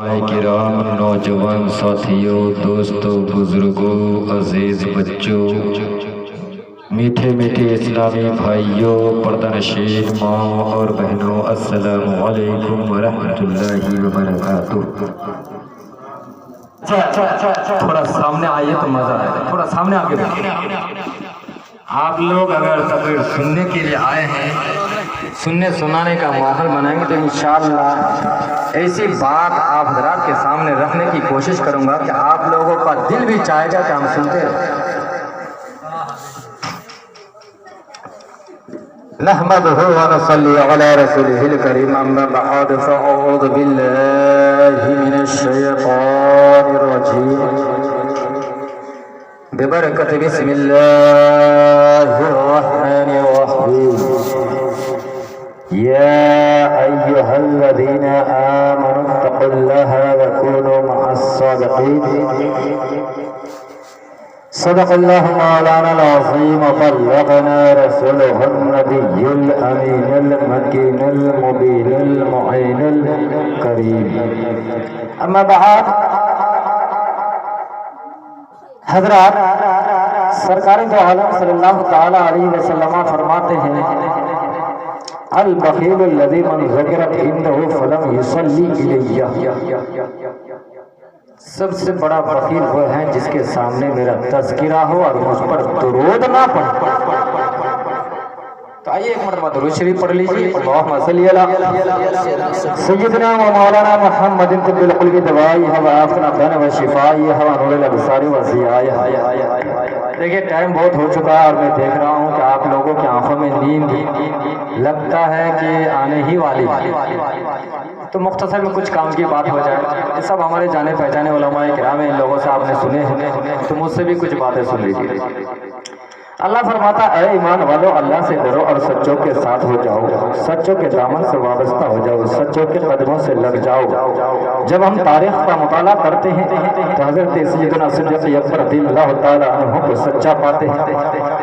کرام، نوجوان ساتھیوں، دوستوں، بزرگوں، عزیز بچوں، میٹھے میٹھے اسلامی بھائیوں، پردہ نشین ماں اور بہنوں، السلام علیکم ورحمۃ اللہ وبرکاتہ۔ تھوڑا سامنے آئیے تو مزہ آئے گا، تھوڑا سامنے آ کے آپ لوگ اگر تقریر سننے کے لیے آئے ہیں، سننے سنانے کا ماحول بنائیں گے تو انشاءاللہ ایسی بات آپ حضرات کے سامنے رکھنے کی کوشش کروں گا کہ آپ لوگوں کا دل بھی چاہے گا کہ ہم سنتے رہیں۔ نحمدہ ونصلی علی رسولہ الکریم، اما بعد فاعوذ باللہ من الشیطان الرجیم، ببرکت بسم اللہ الرحمن الرحیم۔ یا ایہا الذین آمنوا اتقوا اللہ وکونوا مع الصادقین۔ صدق اللہ مولانا العظیم، وبلغنا رسولہ النبی الامین المکین المبین المعین الکریم۔ اما بعد، حضرات، سرکار دو عالم صلی اللہ تعالی علیہ وسلم فرماتے ہیں، البخیل الذی من ذکرت عندہ فلم یصلی الیہ۔ سب سے بڑا بخیل وہ ہے جس کے سامنے میرا تذکرہ ہو اور مجھ پر درود نہ پڑے۔ تو آئیے ایک مرتبہ درود شریف پڑھ لیجیے۔ اللہم صلی علی سیدنا و مولانا محمد طب القلب دوائی و عافنا بن و شفائی و نور الابصار و ضیاء۔ دیکھیں ٹائم بہت ہو چکا ہے اور میں دیکھ رہا ہوں کہ آپ لوگوں کی آنکھوں میں نیند لگتا ہے کہ آنے ہی والی ہے، تو مختصر میں کچھ کام کی بات ہو جائے۔ یہ سب ہمارے جانے پہچانے علماء کرام ہیں، ان لوگوں سے آپ نے سنے ہیں، تو مجھ سے بھی کچھ باتیں سن لیجیے۔ اللہ فرماتا ہے، اے ایمان والو، اللہ سے ڈرو اور سچوں کے ساتھ ہو جاؤ، سچوں کے دامن سے وابستہ ہو جاؤ، سچوں کے قدموں سے لگ جاؤ۔ جب ہم تاریخ کا مطالعہ کرتے ہیں تو حضرت سیدنا صدیق اکبر رضی اللہ تعالیٰ عنہ کو سچا پاتے ہیں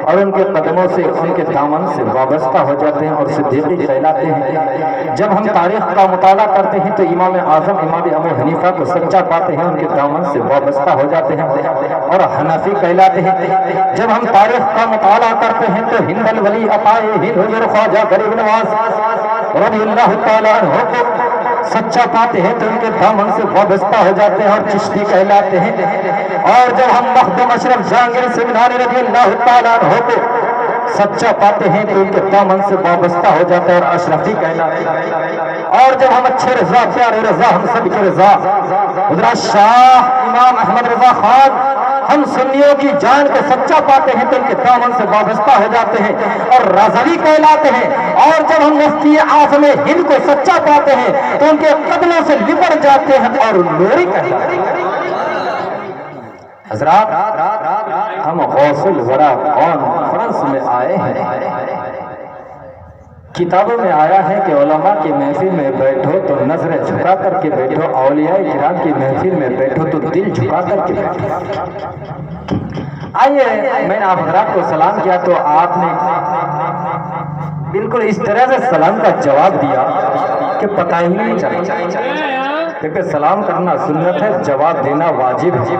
اور ان کے قدموں سے، ان کے دامن سے وابستہ ہو جاتے ہیں اور صدیقی کہلاتے ہیں۔ جب ہم تاریخ کا مطالعہ کرتے ہیں تو امام اعظم امام ابو حنیفہ کو سچا پاتے ہیں، ان کے دامن سے وابستہ ہو جاتے ہیں اور حنفی کہلاتے ہیں۔ جب ہم تاریخ کا مطالعہ کرتے ہیں تو ہند الولی عطائے ہند حضور خواجہ غریب نواز رضی اللہ تعالیٰ عنہ کو سچا پاتے ہیں تو ان کے دامن سے وابستہ ہو جاتے ہیں اور چشتی کہلاتے ہیں۔ اور جب ہم مخدوم اشرف جہانگیر سمنانی رضی اللہ تعالیٰ عنہ کو سچا پاتے ہیں تو ان کے دامن سے وابستہ ہو جاتے ہیں اور اشرفی کہلاتے ہیں۔ اور جب ہم اچھے رضا، پیارے رضا، ہم سب کے رضا حضرت شاہ امام احمد رضا خان ہم سنیوں کی جان کو سچا پاتے ہیں تو ان کے دامن سے وابستہ ہو جاتے ہیں اور رضوی کہلاتے ہیں۔ اور جب ہم مفتی اعظم ہند کو سچا پاتے ہیں تو ان کے قدموں سے لپٹ جاتے ہیں اور نوری کہلاتے ہیں۔ حضرات، ہم غوث الورا کانفرنس میں آئے ہیں۔ کتابوں میں آیا ہے کہ علماء کی محفل میں بیٹھو تو نظریں جھکا کر کے بیٹھو، اولیاء کرام کی محفل میں بیٹھو تو دل جھکا کر کے بیٹھو۔ آئیے، میں نے آپ حضرات کو سلام کیا تو آپ نے بالکل اس طرح سے سلام کا جواب دیا کہ پتہ ہی نہیں چلا، کیونکہ سلام کرنا سنت ہے، جواب دینا واجب ہے۔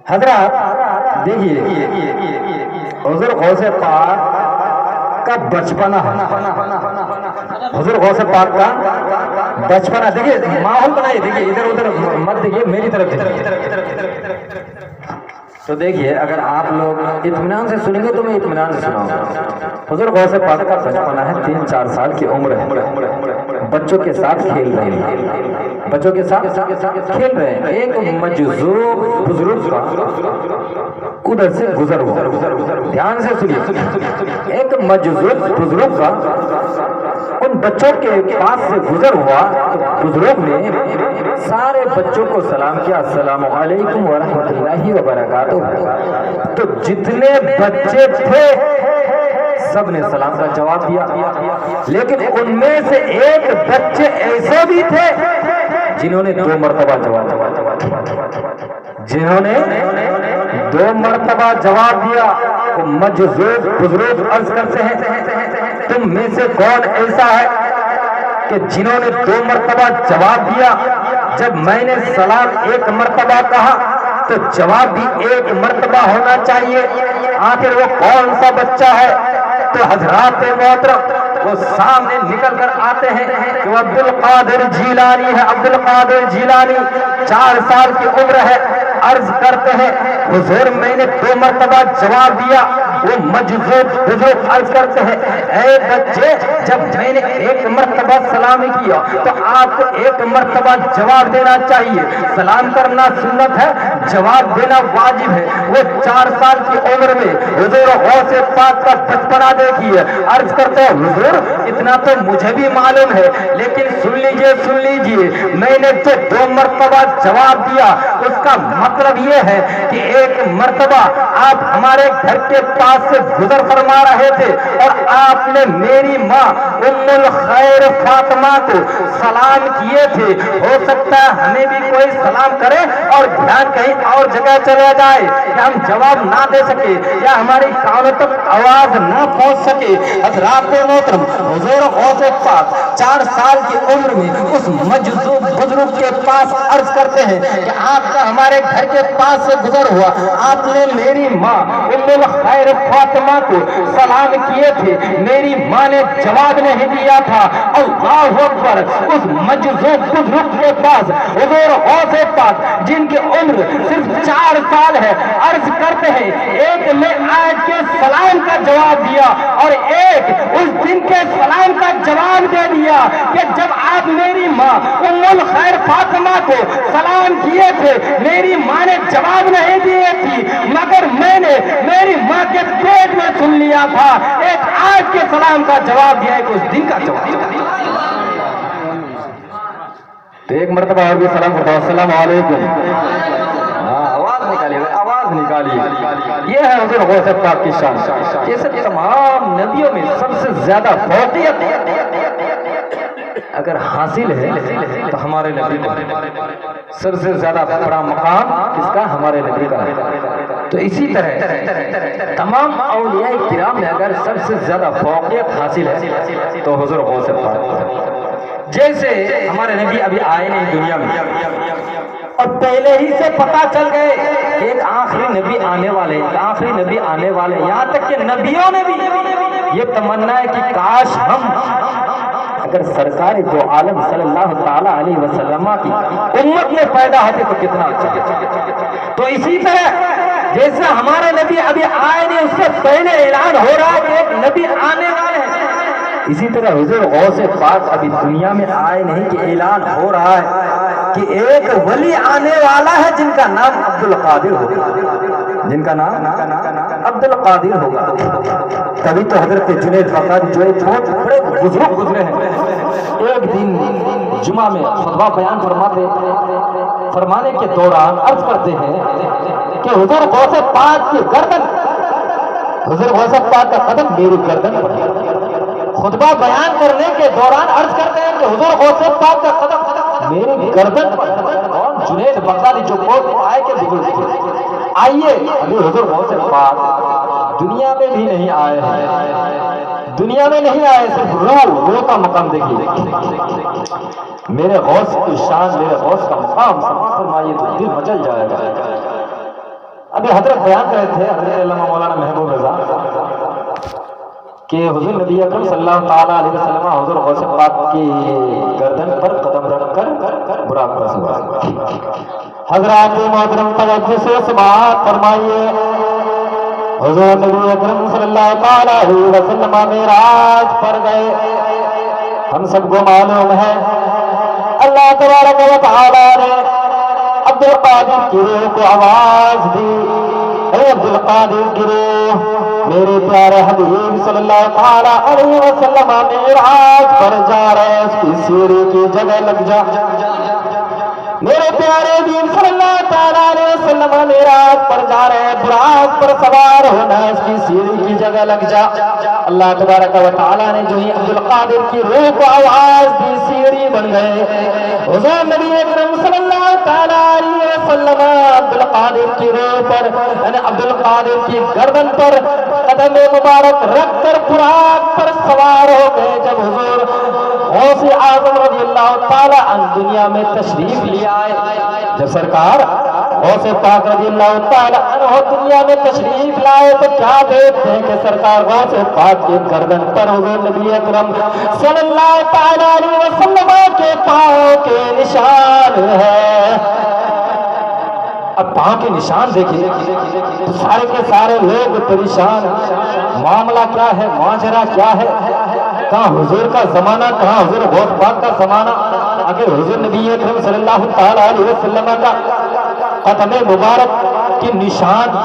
حضرات دیکھیے، حضور غوث پاک کا بچپنا ہے، حضور غوث پاک کا بچپنا، دیکھیے ماحول بنائیے، دیکھیے ادھر ادھر مت دیکھیے، میری طرف دیکھیے۔ تو دیکھیے، اگر آپ لوگ اطمینان سے سنیں گے تو میں اطمینان سے سناؤں گا۔ حضور غوث پاک کا بچپنا ہے، 3-4 سال کی عمر ہے، بچوں کے ساتھ کھیل رہے ہیں، بچوں کے ساتھ کھیل رہے ہیں۔ ایک مجذوب بزرگ کا ادھر سے گزر ہوا، دھیان سے سنیے، ایک مجذوب بزرگ کا ان بچوں کے پاس سے گزر ہوا تو بزرگ نے سارے بچوں کو سلام کیا، السلام علیکم ورحمۃ اللہ وبرکاتہ۔ تو جتنے بچے تھے سب نے سلام کا جواب دیا، لیکن ان میں سے ایک بچے ایسے بھی تھے جنہوں نے 2 مرتبہ جواب دیا۔ مجذوب بزرگ عرض کرتے ہیں، تم میں سے کون ایسا ہے کہ جنہوں نے 2 مرتبہ جواب دیا، جب میں نے سلام 1 مرتبہ کہا تو جواب بھی 1 مرتبہ ہونا چاہیے، آخر وہ کون سا بچہ ہے؟ تو حضرات محترم وہ سامنے نکل کر آتے ہیں کہ وہ عبد القادر جیلانی ہے، عبد القادر جیلانی 4 سال کی عمر ہے۔ عرض کرتے ہیں حضور میں نے 2 مرتبہ جواب دیا۔ وہ مجذوب بزرگ عرض کرتے ہیں اے بچے، جب میں نے 1 مرتبہ سلام کیا تو آپ کو 1 مرتبہ جواب دینا چاہیے، سلام کرنا سنت ہے، جواب دینا واجب ہے۔ وہ 4 سال کی عمر میں حضور غوث پاک کا بچپنا دیکھیے، عرض کرتے ہیں حضور اتنا تو مجھے بھی معلوم ہے، لیکن سن لیجئے میں نے جو 2 مرتبہ جواب دیا اس کا مطلب یہ ہے کہ 1 مرتبہ آپ ہمارے گھر کے پاس سے گزر فرما رہے تھے اور آپ نے میری ماں ام الخیر فاطمہ کو سلام کیے تھے۔ ہو سکتا ہے ہمیں بھی کوئی سلام کرے اور دھیان کہیں اور جگہ چلا جائے کہ ہم جواب نہ دے سکے یا ہماری کانوں تک آواز نہ پہنچ سکے۔ حضرات محترم حضور غوث پاک 4 سال کی عمر میں اس مجذوب بزرگ کے پاس عرض کرتے ہیں کہ آپ کا ہمارے گھر کے پاس سے گزر ہوا، آپ نے میری ماں ام الخیر فاطمہ کو سلام کیے تھے، میری ماں نے جواب نہیں دیا تھا۔ اللہ اکبر! اس مجذوب بزرگ کے پاس حضور غوث پاک جن کی عمر صرف 4 سال ہے عرض کرتے ہیں ایک نے آج کے سلام کا جواب دیا اور ایک اس دن کے سلام کا جواب دے دیا کہ جب آپ میری ماں ام الخیر فاطمہ کو سلام کیے تھے میری ماں نے جواب نہیں دیے تھی، مگر میں نے میری ماں کے پیٹ میں سن لیا تھا۔ ایک آج کے سلام کا جواب دیا، ایک اس دن کا جواب دیا۔ تو 1 مرتبہ اور بھی سلام کرتا ہوں، السلام علیکم۔ آواز نکالیے۔ یہ ہے حضور غوث پاک کی شان، جیسے تمام نبیوں میں سب سے زیادہ فوقیت اگر حاصل ہے تو ہمارے نبی کو سب سے زیادہ بڑا مقام اس کا ہمارے نبی کا ہے۔ تو اسی طرح تمام اولیاء کرام میں اگر سب سے زیادہ فوقیت حاصل ہے تو حضور غوث پاک، جیسے ہمارے نبی ابھی آئے نہیں دنیا میں اور پہلے ہی سے پتا چل گئے ایک آخری نبی آنے والے، آخری نبی آنے والے، یہاں تک کہ نبیوں نے بھی یہ تمنا ہے کہ کاش ہم اگر سرکار دو عالم صلی اللہ تعالی علیہ وسلم کی امت میں پیدا ہوتے تو کتنا اچھا۔ تو اسی طرح جیسا ہمارے نبی ابھی آئے نہیں اس سے پہلے اعلان ہو رہا ہے کہ ایک نبی آنے والے ہیں، اسی طرح حضور غوث پاک ابھی دنیا میں آئے نہیں کہ اعلان ہو رہا ہے کہ ایک ولی آنے والا ہے جن کا نام عبد القادر ہوگا، جن کا نام عبد القادر ہوگا۔ تبھی تو حضرت جنید بغدادی جو ایک بہت بڑے بزرگ گزرے ہیں، ایک دن جمعہ میں خطبہ بیان فرمانے کے دوران عرض کرتے ہیں کہ حضور غوث پاک کی گردن، حضور غوث پاک کا قدم میری گردن پر ہے۔ خطبہ بیان کرنے کے دوران عرض کرتے ہیں کہ حضور غوث پاک کا قدم میری گردن پر ہے۔ کون؟ جنید بغدادی جو بہت آئے کے بزرگ تھے۔ آئیے ابھی حضور غوث پاک دنیا میں بھی نہیں آئے ہیں، دنیا میں نہیں آئے، صرف روح کا مقام دیکھیے۔ میرے غوث کی شان، میرے غوث کا مقام سماعت فرمائیے تو دل مچل جائے گا۔ ابھی حضرت بیان کرے تھے حضرت علامہ مولانا محبوب رضا کہ حضور نبی اکرم صلی اللہ تعالیٰ علیہ وسلم حضور غوث پاک کی گردن پر قدم رکھ کر براق پر سوار۔ حضرات محترم توجہ سے سماعت فرمائیے، حضور نبی اکرم صلی اللہ تعالیٰ علیہ وسلم معراج پر گئے۔ ہم سب کو معلوم ہے اللہ تبارک و تعالیٰ نے عبد القادر کی روح کو آواز دی، اے عبد القادر کی روح، میرے پیارے حبیب صلی اللہ تعالیٰ علیہ وسلم معراج پر جا رہے، اس کی سیڑھی کی جگہ لگ جا۔ میرے پیارے حبیب صلی اللہ تعالیٰ علیہ وسلم معراج پر جا رہے، براق پر سوار ہونا، اس کی سیڑھی کی جگہ لگ جا۔ اللہ تبارک و تعالیٰ نے جو ہی عبد القادر کی روح کو آواز دی، سیڑھی بن گئے۔ حضور نبی اکرم صلی اللہ تعالیٰ علیہ وسلم عبد القادر کی روح پر، یعنی عبد القادر کی گردن پر قدم مبارک رکھ کر براق پر سوار ہو گئے۔ جب حضور غوث اعظم رضی اللہ تعالی عنہ دنیا میں تشریف لے آئے، جب سرکار غوث پاک رضی اللہ تعالی عنہ دنیا میں تشریف لائے تو کیا دیکھتے ہیں کہ سرکار غوث پاک کی گردن پر حضور نبی اکرم صلی اللہ تعالی علیہ وسلم کے پاؤں کے نشان ہے۔ اب پاؤں کے نشان دیکھیے تو سارے کے سارے لوگ پریشان، معاملہ کیا ہے، ماجرا کیا ہے، کہاں حضور کا زمانہ، کہاں حضور غوث پاک کا زمانہ، اگر حضور نبی اکرم صلی اللہ تعالی علیہ وسلم کا قدم مبارک کی نشان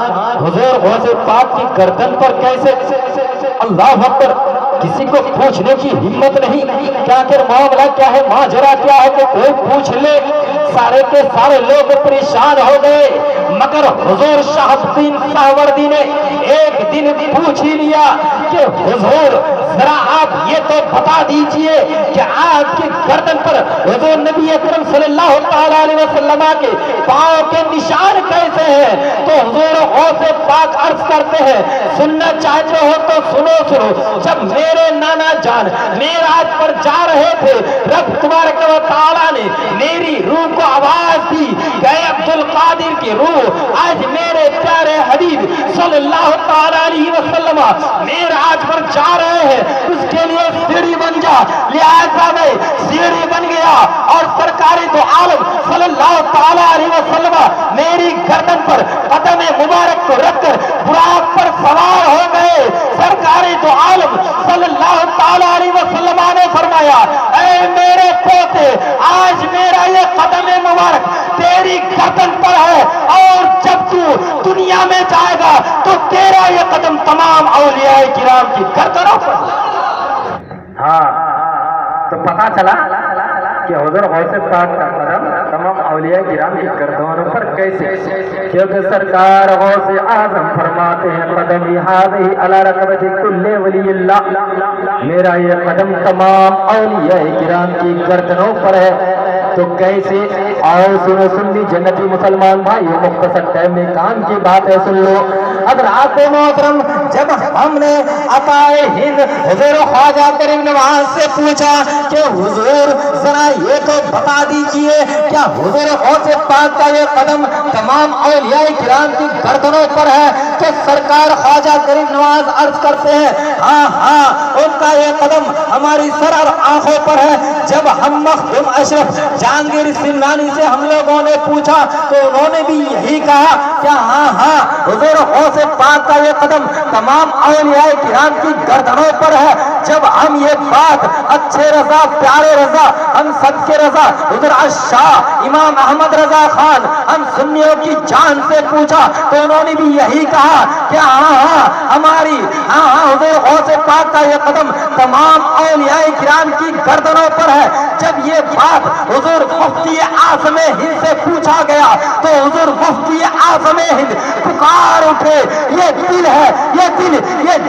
حضور غوث پاک کی گردن پر کیسے؟ اللہ اکبر، کسی کو پوچھنے کی ہمت نہیں کہ آخر معاملہ کیا ہے، ماجرا کیا ہے، کہ کوئی پوچھ لے۔ سارے کے سارے لوگ پریشان ہو گئے، مگر حضور شہاب الدین سہاوردی نے ایک دن پوچھ ہی لیا کہ حضور ذرا آپ یہ تو بتا دیجئے کہ آپ کی گردن پر حضور نبی اکرم صلی اللہ تعالی علیہ وسلم کے پاؤں کے نشان کیسے ہیں؟ تو حضور غوث پاک عرض کرتے ہیں، سننا چاہتے ہو تو سنو، جب میرے نانا جان معراج پر جا رہے تھے، رب تبارک و تعالی نے میری روح کو آواز دی کہ اے عبد القادر کی روح، آج میرے پیارے حبیب صلی اللہ تعالی علیہ وسلم معراج پر جا رہے ہیں، اس کے لیے سیڑھی بن جا۔ لہذا میں سیڑھی بن گیا اور سرکار دو عالم صلی اللہ تعالی علیہ وسلم میری گردن پر قدم مبارک کو رکھ کر براق پر سوار ہو گئے۔ سرکار دو عالم صلی اللہ تعالی علیہ وسلم نے فرمایا، اے میرے پوتے، آج میرا یہ قدم مبارک تیری گردن پر ہے، اور جب تو دنیا میں جائے گا تو تیرا یہ قدم تمام اولیاء کرام کی گردنوں پر۔ ہاں تو پتا چلا کہ حضور غوث پاک کا قدم تمام اولیاء کرام کی گردنوں پر کیسے؟ کیونکہ سرکار غوث اعظم فرماتے ہیں، قدمی ہذہ علی رقبۃ کل ولی اللہ، میرا یہ قدم تمام اولیاء کرام کی گردنوں پر ہے۔ تو کیسے؟ آؤ سنی جنتی مسلمان بھائی، مختصر ٹائم میں کام کی بات ہے، سن لو۔ حضرات محترم، جب ہم نے عطائے ہند حضور خواجہ کریم نواز سے پوچھا کہ حضور ذرا یہ تو بتا دیجئے کیا حضور غوث پاک کا یہ قدم تمام اولیاء کرام کی گردنوں پر ہے؟ تو سرکار خواجہ کریم نواز عرض کرتے ہیں، ہاں ان کا یہ قدم ہماری سر اور آنکھوں پر ہے۔ جب ہم مخدوم اشرف جہانگیر سمنانی سے ہم لوگوں نے پوچھا تو انہوں نے بھی یہی کہا کہ ہاں حضور غوث پاک کا یہ قدم تمام اولیاء کرام کی گردنوں پر ہے۔ جب ہم یہ بات اچھے رضا، پیارے رضا، ہم سب کے رضا حضرت شاہ امام احمد رضا خان ہم سنیوں کی جان سے پوچھا تو انہوں نے بھی یہی کہا کہ ہاں ہماری حضور غوث پاک کا یہ قدم تمام اولیاء کرام کی گردنوں پر ہے۔ جب یہ بات حضور مفتی اعظم ہند سے پوچھا گیا تو حضور مفتی اعظم ہند پکار اٹھے، یہ دل ہے، یہ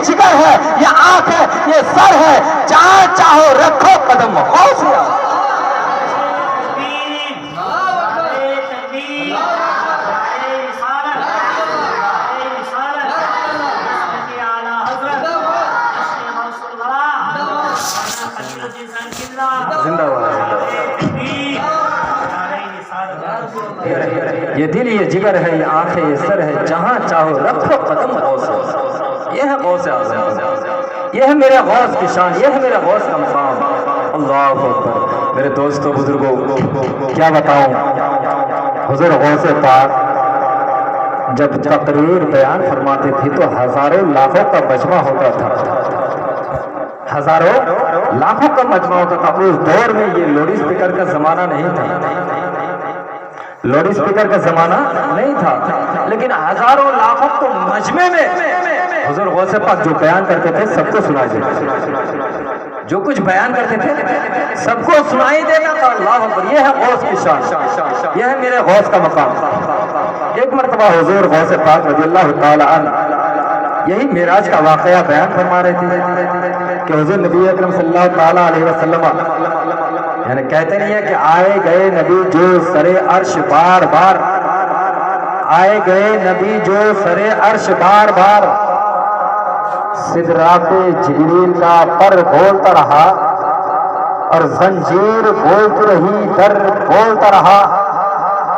جگر ہے، یہ آنکھ ہے، یہ سر ہے، جہاں چاہو رکھو قدم غوث اعظم۔ یہ دل، یہ جگر ہے، یہ آنکھ ہے، یہ سر ہے، جہاں چاہو رکھو قدم غوث اعظم۔ یہ ہے غوث اعظم، یہ ہے میرے غوث کی شان، یہ ہے میرے غوث کا مقام۔ اللہ اکبر۔ میرے دوستو بزرگوں، کیا بتاؤں، حضور غوث پاک جب تقریر بیان فرماتے تھے تو ہزاروں لاکھوں کا مجمع ہوتا تھا، ہزاروں لاکھوں کا مجمع ہوتا تھا۔ اس دور میں یہ لاؤڈ اسپیکر کا زمانہ نہیں تھا، لاؤڈ اسپیکر کا زمانہ نہیں تھا، لیکن ہزاروں لاکھوں کو مجمع میں حضور غوث پاک جو بیان کرتے تھے سب کو سنائی دیتا، جو کچھ بیان کرتے تھے سب کو سنائی دیتا تھا۔ اللہ اکبر۔ یہ ہے غوث کی شان، یہ ہے میرے غوث کا مقام۔ ایک مرتبہ حضور غوث پاک رضی اللہ تعالی عنہ یہی معراج کا واقعہ بیان فرما رہے تھے کہ حضور نبی اکرم صلی اللہ تعالی علیہ وسلم، یعنی کہتے نہیں ہے کہ آئے گئے نبی جو سر عرش بار بار، آئے گئے نبی جو سر عرش بار بار، سدرات جبریل کا پر بولتا رہا اور زنجیر بولتی رہی، در بولتا رہا،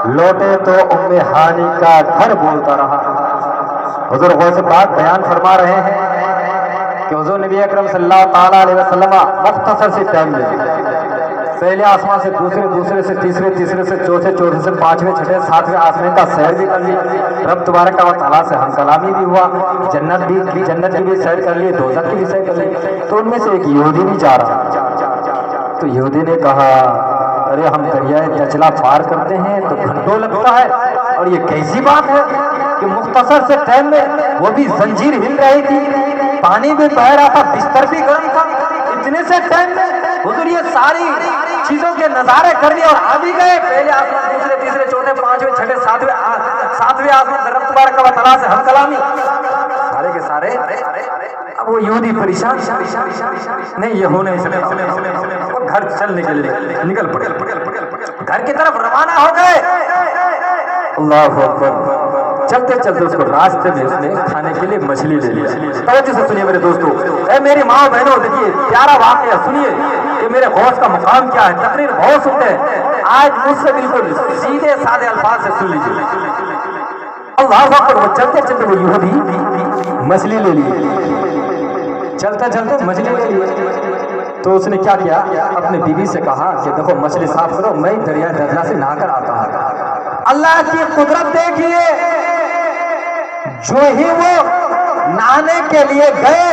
لوٹے تو ام ہانی کا گھر بولتا رہا۔ حضور غوث پاک بیان فرما رہے ہیں کہ حضور نبی اکرم صلی اللہ تعالیٰ علیہ وسلم مختصر سے ٹائم میں پہلے آسمان سے دوسرے، دوسرے سے تیسرے، تیسرے سے چوتھے، چوتھے سے پانچویں، چھٹے، ساتویں آسمان کا سیر بھی کر لی، رب تبارک و تعالیٰ سے ہم کلامی بھی ہوا، جنت کی بھی سیر کر لی، دوزخ کی بھی سیر کر لی۔ تو ان میں سے ایک یہودی بھی جا رہا، تو یہودی نے کہا ارے ہم دریائے دجلہ پار کرتے ہیں تو گھنٹوں لگتا ہے، اور یہ کیسی بات ہے کہ مختصر سے ٹائم میں، وہ بھی زنجیر ہل رہی تھی، پانی بھی بہ رہا تھا، بستر بھی گرم تھا، اتنے سے ٹائم میں حضور یہ ساری چیزوں کے نظارے کر لیے اور آ بھی گئے، پہلے آسمان، دوسرے، تیسرے، چوتھے، پانچویں، چھٹے، ساتویں آسمان، رب تبارک و تعالیٰ سے ہم کلامی سارے کے سارے۔ اب وہ یہودی پریشان، نہیں یہ ہو نہیں سکتا، وہ گھر چلنے کے لیے نکل پڑے، گھر کی طرف روانہ ہو گئے۔ اللہ اکبر، چلتے چلتے اس کو راستے میں اس نے کھانے کے لیے مچھلی لے لیا۔ توجہ سے سنیے میرے دوستو، اے میری ماں بہنوں، دیکھیے پیارا واقعہ سنیے کہ میرے غوث کا مقام کیا ہے، تقریر بہت سنتے ہیں، آج مجھ سے بالکل سیدھے سادے الفاظ سے سن لیجیے۔ اللہ اکبر، وہ چلتے چلتے وہ یہودی مچھلی لے لی، چلتے چلتے مچھلی لے لی، تو اس نے کیا کیا، اپنے بیوی سے کہا کہ دیکھو مچھلی صاف کرو، میں دریا دجلہ سے نہا کر آتا ہوں۔ اللہ کی قدرت دیکھیے، جو ہی وہ نہانے کے لیے گئے،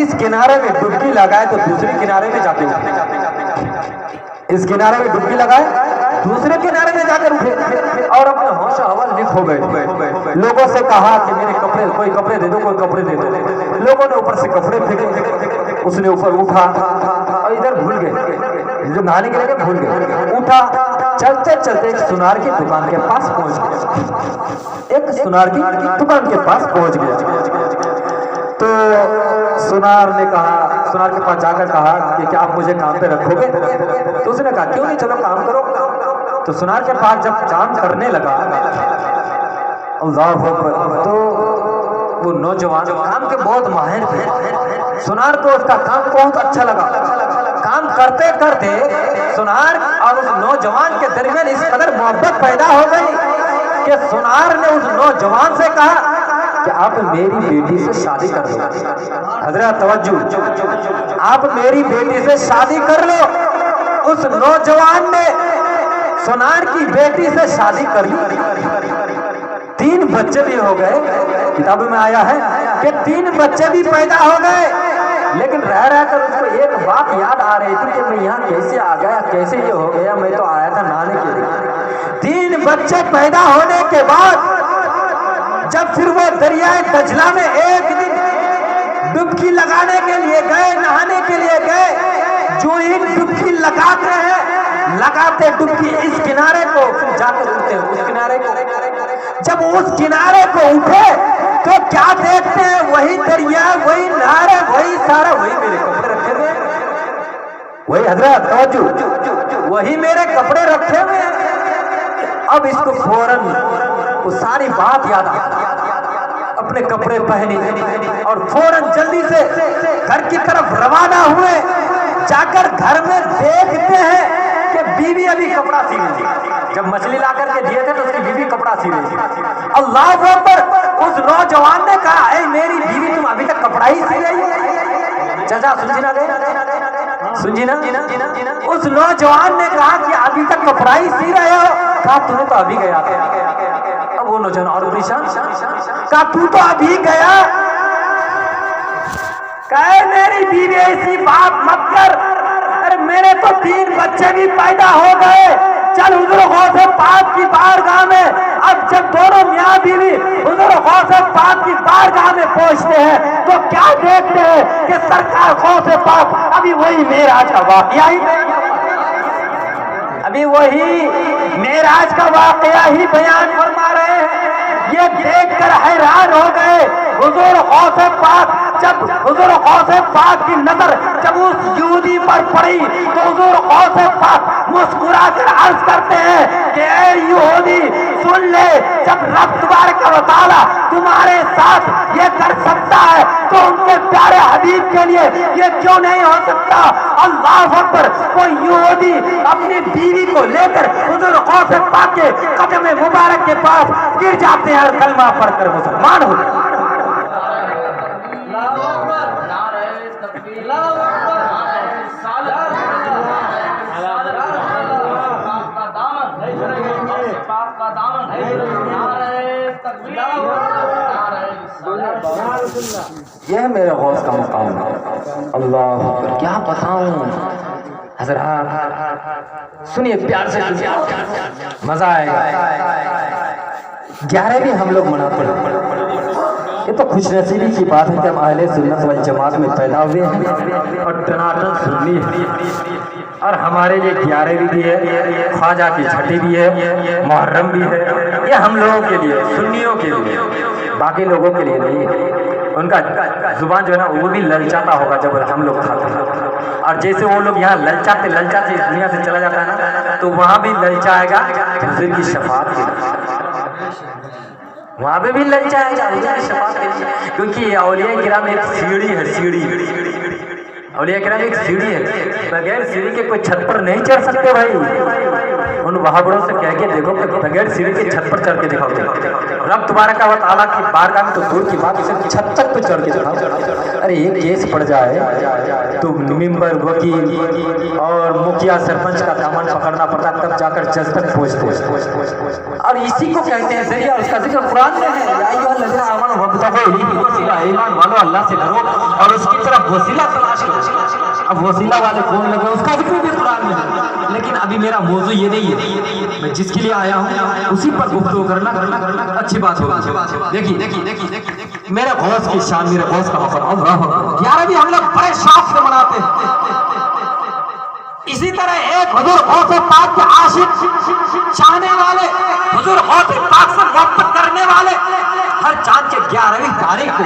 اس کنارے میں ڈبکی لگائے تو دوسرے کنارے میں جا کے اٹھے، اس کنارے میں ڈبکی لگائے دوسرے کنارے میں جا کر اٹھے، اور اپنے ہوش اول لکھ ہو گئے۔ لوگوں سے کہا کہ میرے کپڑے، کوئی کپڑے دے دو، کوئی کپڑے دے دو۔ لوگوں نے اوپر سے کپڑے پھینکے، اس نے اوپر اٹھا اور ادھر بھول گئے، جو نہانے کے لیے بھول گئے، اٹھا، چلتے چلتے ایک سنار کی دکان کے پاس پہنچ گیا، ایک سنار کی دکان کے پاس پہنچ گیا۔ تو سنار نے کہا، سنار کے پاس جا کر کہا کہ کیا آپ مجھے کام پہ رکھو گے؟ تو اس نے کہا کیوں نہیں، چلو کام کرو۔ تو سنار کے پاس جب کام کرنے لگا، اللہ اکبر، تو وہ نوجوان کام کے بہت ماہر تھے، سنار کو اس کا کام بہت اچھا لگا۔ کام کرتے کرتے سنار اور اس نوجوان کے درمیان اس قدر محبت پیدا ہو گئی کہ سنار نے اس نوجوان سے کہا کہ آپ میری بیٹی سے شادی کر لو۔ حضرات توجہ، آپ میری بیٹی سے شادی کر لو۔ اس نوجوان نے سنار کی بیٹی سے شادی کر لی، 3 بچے بھی ہو گئے، کتابوں میں آیا ہے کہ 3 بچے بھی پیدا ہو گئے، لیکن رہ کر اس کو ایک بات یاد آ رہی تھی کہ میں یہاں کیسے آ گیا، کیسے یہ ہو گیا، میں تو آیا تھا نہانے کے لیے۔ 3 بچے پیدا ہونے کے بعد جب پھر وہ دریائے دجلہ میں ایک دن ڈبکی لگانے کے لیے گئے، نہانے کے لیے گئے، جو ہی ڈبکی لگاتے ہیں، لگاتے ڈبکی اس کنارے کو، پھر جا کر اٹھتے ہیں اس کنارے کو، جب اس کنارے کو اٹھے تو کیا دیکھتے ہیں، وہی دریا، وہی نہر، وہی سارا، وہی میرے کپڑے رکھے ہوئے ہیں، وہی حضرات توجہ، وہی میرے کپڑے رکھے ہوئے ہیں۔ اب اس کو فوراً وہ ساری بات یاد آئی، اپنے کپڑے پہنے اور فوراً جلدی سے گھر کی طرف روانہ ہوئے۔ جا کر گھر میں دیکھتے ہیں کہ بیوی ابھی کپڑا سی رہی تھی، جب مچھلی لا کر کے دیے تھے تو اس کی بیوی کپڑا سی رہی تھی۔ اللہ اکبر، اس نوجوان نے کہا اے میری بیوی تم ابھی تک کپڑا ہی سی رہی ہے؟ چچا سنجی نہ گئے، سنجی نا، اس نوجوان نے کہا کہ ابھی تک کپڑا ہی سی رہے ہو؟ کہا تم نے تو ابھی گیا تھا۔ اب وہ نوجوان اور پریشان، کہا تو تو ابھی گیا، کہے میری بیوی ایسی بات مت کر، ارے میرے تو 3 بچے بھی پیدا ہو گئے، چل حضور غوث پاک کی بارگاہ میں۔ اب جب دونوں میاں بیوی حضور غوث پاک کی بارگاہ میں پہنچتے ہیں تو کیا دیکھتے ہیں کہ سرکار غوث پاک ابھی وہی معراج کا واقعہ ہی ابھی وہی معراج کا واقعہ ہی بیان فرما رہے ہیں۔ یہ دیکھ کر حیران ہو گئے، حضور غوث پاک جب حضور غوث پاک کی نظر جب اس یہودی پر پڑی تو حضور غوث پاک مسکرا کر عرض کرتے ہیں کہ اے یہودی سن لے، جب رب تبارک و تعالی تمہارے ساتھ یہ کر سکتا ہے تو ان کے پیارے حبیب کے لیے یہ کیوں نہیں ہو سکتا؟ اللہ اکبر۔ کوئی یہودی اپنی بیوی کو لے کر حضور غوث پاک کے قدم مبارک کے پاس گر جاتے ہیں اور کلمہ پڑھ کر مسلمان ہو جاتے ہیں۔ یہ میرے غوث کا مقام ہے۔ اللہ اکبر، کیا بتاؤں حضرات، سنیے پیار سے، مزہ آئے گا۔ 11ویں ہم لوگ مناتے ہیں۔ یہ تو خوش نصیبی کی بات ہے کہ ہم اہل سنت والجماعت میں پیدا ہوئے ہیں اور ٹناٹن سنی ہے، اور ہمارے لیے 11ویں بھی ہے، خواجہ کی چھٹی بھی ہے، محرم بھی ہے۔ یہ ہم لوگوں کے لیے، سنیوں کے لیے، باقی لوگوں کے لیے نہیں ہے۔ ان کا زبان جو ہے نا وہ بھی للچاتا ہوگا جب ہم لوگ کھاتے ہیں، اور جیسے وہ لوگ یہاں للچاتے للچاتے اس دنیا سے چلا جاتا ہے نا، تو وہاں بھی للچائے گا حضور کی شفاعت کے لیے، وہاں پہ بھی للچائے گا حضور کی شفاعت کے لیے، کیونکہ اولیاء کرام ایک سیڑھی ہے، سیڑھی اولیاء کرام ایک سیڑھی ہے، بغیر سیڑھی کے کوئی چھت پر نہیں چڑھ سکتے بھائی۔ ان وہابڑوں سے کہہ کے دیکھو کہ بغیر سیڑھی کے چھت پر چڑھ کے دکھاؤ، رب تبارک و تعالیٰ کی بارگاہ میں تو دور کی بات، صرف چھت تک پہ چڑھ کے دکھاؤ۔ ارے ایک کیس پڑ جائے تو ممبر، وکیل اور مکھیا سرپنچ کا دامن پکڑنا پڑتا، تب جا کر جج تک پہنچتے، اور اسی کو کہتے ہیں ذریعہ۔ اس کا ذکر قرآن میں ہے، یا ایھا الذین آمنوا وابتغوا الیہ الوسیلہ، ایمان والو اللہ سے ڈرو اور اس کی طرف وسیلہ تلاش کرو۔ اب وسیلہ والے کون لگے، اس کا ذکر بھی قرآن میں ہے، لیکن ابھی میرا موضوع یہ نہیں ہے، میں جس کے لیے آیا ہوں اسی پر گفتگو کرنا اچھی بات ہوگی۔ دیکھیے میرے غوث کی شان، میرے غوث کا مقام، اللہ اکبر۔ 11ویں ہم لوگ بڑے شوق سے مناتے ہیں۔ اسی طرح ایک حضور غوث پاک کے عاشق، چاہنے والے، حضور غوث پاک سے محبت کرنے والے، ہر چاند کے 11ویں تاریخ کو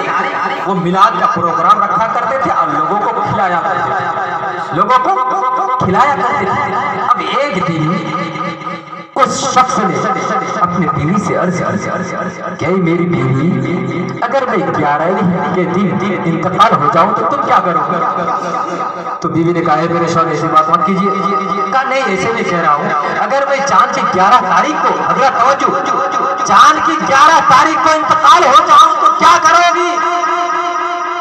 وہ میلاد کا پروگرام رکھا کرتے تھے اور لوگوں کو کھلایا کرتے تھے۔ اب ایک دن اس شخص نے اپنی بیوی سے عرض کہ میری بیوی، اگر میں 11ویں کے دن انتقال ہو جاؤں تو تم کیا کرو گے؟ تو بیوی نے کہا ہے میرے شوہر ایسی بات مت کیجیے۔ کہا نہیں، ایسے نہیں کہہ رہا ہوں، اگر میں چاند کی 11 تاریخ کو، حضرت توجہ، چاند کی 11 تاریخ کو انتقال ہو جاؤں تو کیا کرو گی؟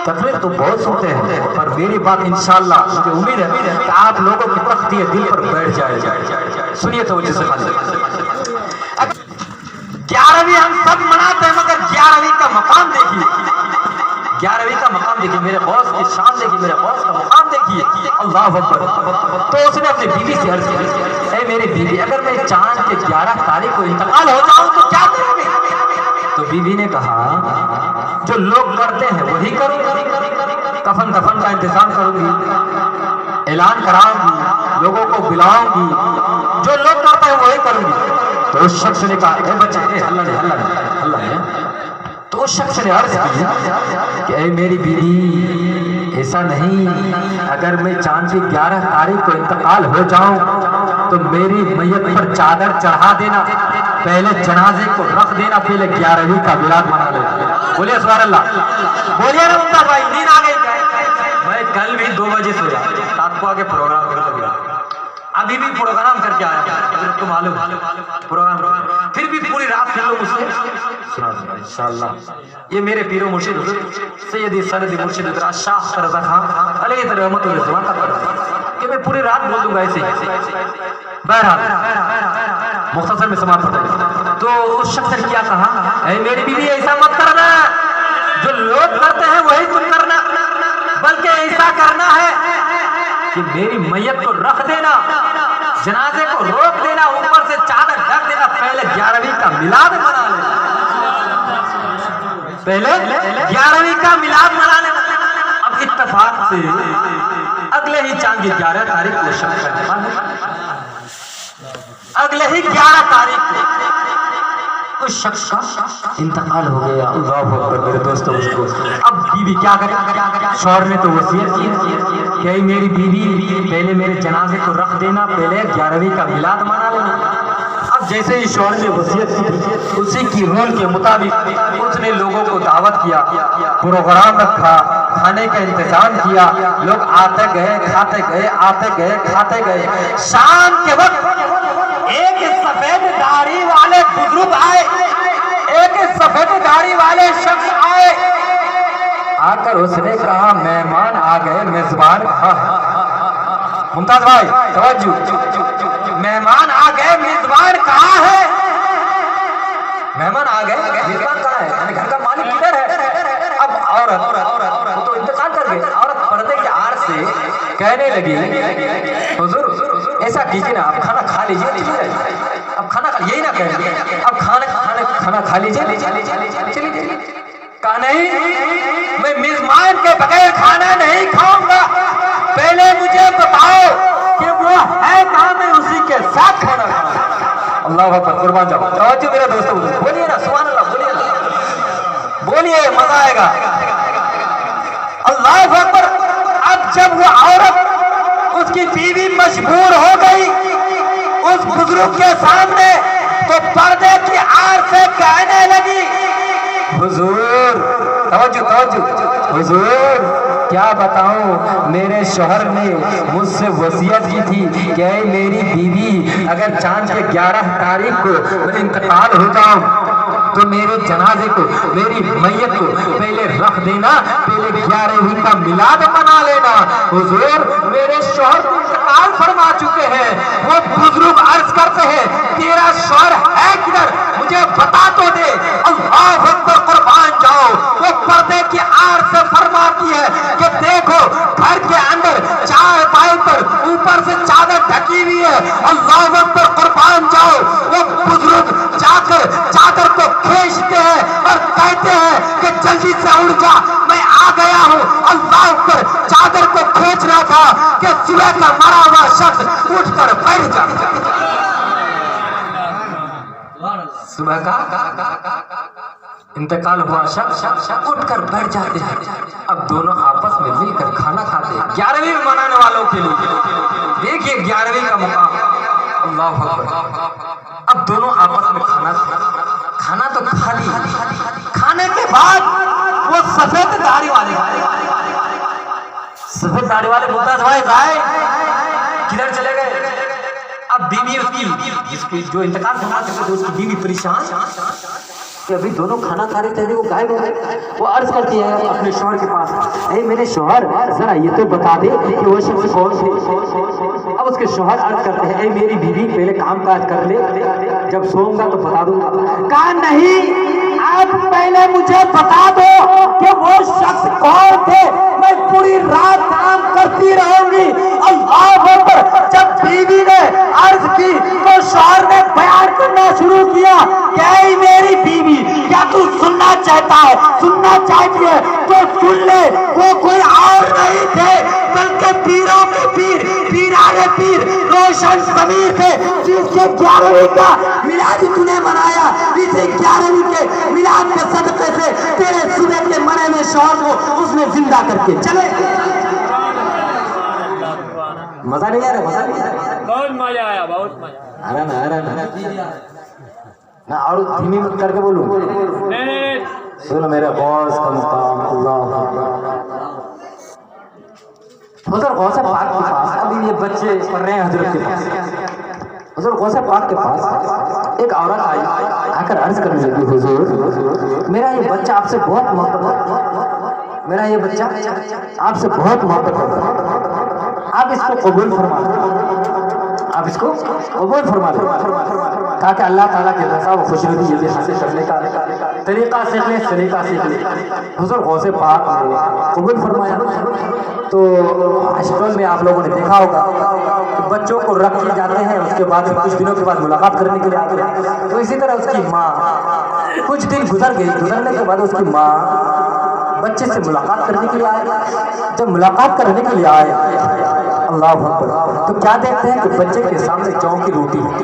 تقریر تو بہت سنتے ہیں، پر میری بات انشاءاللہ مجھے امید ہے کہ آپ لوگوں کی تختی دل پر بیٹھ جائے۔ سنیے توجہ سے، 11ویں ہم سب مناتے ہیں، مگر 11ویں کا مقام دیکھیے، 11ویں کا مقام دیکھیے، میرے غوث کی شان دیکھیے، میرے غوث کا مقام دیکھیے، اللہ اکبر۔ تو اس نے اپنی بیوی سے عرض کی، اے میری بیوی، اگر میں چاند کے 11 تاریخ کو انتقال ہو جاؤں تو کیا کروں گی؟ تو بیوی نے کہا جو لوگ کرتے ہیں وہی کروں گی، کفن کا انتظام کروں گی، اعلان کراؤں گی، لوگوں کو بلاؤں گی، جو لوگ کرتے ہیں وہی کروں گی۔ تو اس شخص نے کہا اے بچے، اللہ نے تو اس شخص نے عرض کی کہ اے میری بیوی، ایسا نہیں، اگر میں چاند کی 11 تاریخ کو انتقال ہو جاؤں تو میری میت پر چادر چڑھا دینا، پہلے جنازے کو رکھ دینا، پہلے 11ویں کا میلاد منا لینا۔ بولیے سبحان اللہ، بولیے نا ممتاز بھائی، نیند آ گئی؟ میں کل بھی 2 بجے سویا، رات کو آگے پروگرام ابھی بھی پروگرام کر کے آیا، تو معلوم پروگرام، پھر بھی پوری رات پھر لو مجھ سے سنا انشاءاللہ۔ یہ میرے پیر و مرشد سیدی سند مرشد شاہ رضا خان علیہ رحمت اللہ کا کہ میں پوری رات بول دوں گا ایسے ہی۔ بہرحال مختصر میں سماعت ہوتا ہے۔ تو اس شخص نے کیا کہا، اے میری بیوی، ایسا مت کرنا، جو لوگ کرتے ہیں وہی تم کرنا، بلکہ ایسا کرنا ہے کہ میری میت کو رکھ دینا، جنازے کو روک دینا، اوپر سے چادر ڈھک دینا، پہلے 11ویں کا میلاد منا لینا، پہلے 11ویں کا میلاد منا لینا۔ اب اتفاق سے اگلے ہی چاند کی 11 تاریخ کو شخص کا انتقال ہے، اگلے ہی 11 تاریخ کو اس شخص کا انتقال ہو گیا. اللہ اکبر میرے دوستوں. اس کو اب بیوی کیا کرے؟ شوہر نے تو وصیت کی کہ میری بیوی پہلے میرے جنازے کو رکھ دینا، پہلے 11ویں کا میلاد منا لینا. اب جیسے ہی شوہر نے وصیت کی اسی کی رول کے مطابق اس نے لوگوں کو دعوت کیا، پروگرام رکھا، کھانے کا انتظام کیا. لوگ آتے گئے کھاتے گئے، آتے گئے کھاتے گئے. شام کے وقت ایک سفید داڑھی والے بزرگ آئے، ایک سفید داڑھی والے شخص آئے. آ کر اس نے کہا مہمان آ گئے، میزبان کہاں ہے؟ ممتاز بھائی توجہ، مہمان آ گئے، میزبان کہاں ہے؟ مہمان آ گئے، میزبان کہاں ہے؟ یعنی گھر کا مالک کدھر ہے؟ اب عورت وہ تو انتقال کر گئی. عورت پردے کے آڑ سے کہنے لگی حضور ایسا کیجیے نا، آپ کھانا کھا لیجیے. اب کھانا یہی نہ کہیں، اب کھانا کھا لیجیے. چلیے. کہا نہیں، میں میزبان کے بغیر کھانا نہیں کھاؤں گا. پہلے مجھے بتاؤ کہ وہ ہے کہاں، میں اسی کے ساتھ کھانا کھاؤں. اللہ اکبر، قربان جاؤ. توجہ میرے دوستوں، بولیے نا سبحان اللہ، بولیے نا، بولیے، مزہ آئے گا. اللہ اکبر. اب جب وہ عورت اس کی بیوی مجبور ہو گئی اس بزرگ کے سامنے تو پردے کی آڑ سے کہنے لگی حضور، توجہ، حضور کیا بتاؤں، میرے شوہر نے مجھ سے وصیت کی تھی کہ اے میری بیوی اگر چاند کے 11 تاریخ کو میں انتقال ہو جاؤں تو میرے جنازے کو، میری میت کو پہلے رکھ دینا، پہلے 11ویں کا میلاد منا لینا. حضور میرے شوہر کو انتقال فرما چکے ہیں. وہ بزرگ عرض کرتے ہیں تیرا شوہر ہے کدھر، مجھے بتا تو دے. اللہ اکبر، قربان جاؤ. وہ پردے کی آڑ سے فرماتی ہے کہ دیکھو گھر کے اندر چار پائی پر اوپر سے چادر ڈھکی ہوئی ہے. اللہ اکبر، قربان جاؤ. وہ بزرگ جا کر چادر کو کھینچتے ہیں اور کہتے ہیں کہ جلدی سے اڑ جا، میں آ گیا ہوں. اللہ اکبر. چادر کو کھینچ رہا تھا کہ صبح کا مرا ہوا شخص اٹھ کر بیٹھ جاتا. صبح کا انتقال ہوا شخص اٹھ کر بیٹھ جاتے ہیں. اب دونوں آپس میں مل کر کھانا کھاتے ہیں. 11ویں منانے والوں کے لیے دیکھیے 11ویں کا مقام. اللہ اکبر. اب دونوں آپس میں کھانا تو کھا لی. کھانے کے بعد وہ سفید داڑھی والے ممتاز بھائی کدھر چلے گئے؟ اب بیوی اس کی جو انتقال کرنا چاہتے تھے اس کی بیوی پریشان کہ ابھی دونوں کھانا کھا رہے تھے، وہ غائب ہو گئے. وہ عرض کرتی ہے اپنے شوہر کے پاس، اے میرے شوہر ذرا یہ تو بتا دے کہ وہ شخص کون تھے. اب اس کے شوہر عرض کرتے ہیں اے میری بیوی پہلے کام کاج کر لے، جب سوؤں گا تو بتا دوں گا. کہا نہیں، آپ پہلے مجھے بتا دو کہ وہ شخص کون تھے، میں پوری رات کام کرتی رہوں گی. اللہ اکبر. جب بیوی نے عرض کی تو شوہر نے بیان کرنا شروع کیا کہ اے میری بیوی کیا تو سننا چاہتا ہے، سننا چاہتی ہے تو سن لے. وہ کوئی اور نہیں تھے بلکہ پیروں کے پیر، پیرانے پیر روشن ضمیر تھے جس کے 11ویں کا میلاد تو نے منایا. اسے 11ویں کے میلاد کے صدقے سے تیرے صبح کے مرے میں شوہر کو اس نے زندہ کر کے چلے. مزہ نہیں آ رہا؟ بہت مزہ آیا، بہت مزہ نہ اور دھیمی مت کر کے بولوں. سن میرے غوث کا مقام. اللہ حضور غوث پاک کے پاس ابھی یہ بچے پڑھ رہے ہیں حضرت کے پاس. حضور غوث پاک کے پاس ایک عورت آئی، آ کر عرض کرنے لگی حضور میرا یہ بچہ آپ سے بہت محبت ہے، میرا یہ بچہ آپ سے بہت محبت ہے، آپ اس کو قبول فرما دیں، آپ اس کو قبول فرما دیں. کہا کہ اللہ تعالیٰ کے رضا و خوشنودی یہ حاصل کرنے کا طریقہ سیکھ لیں، سلیقہ سیکھ لیں. حضور غوث پاک نے قبول فرمایا. تو ہاسپٹل میں آپ لوگوں نے دیکھا ہوگا کہ بچوں کو رکھ کے جاتے ہیں، اس کے بعد کچھ دنوں کے بعد ملاقات کرنے کے لیے آتے ہیں. تو اسی طرح اس کی ماں کچھ دن گزر گئی، گزرنے کے بعد اس کی ماں بچے سے ملاقات کرنے کے لیے آئے. جب ملاقات کرنے کے لیے آئے اللہ اکبر تو کیا دیکھتے ہیں کہ بچے کے سامنے جوں کی روٹی ہوتی.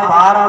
12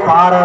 12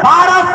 12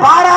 12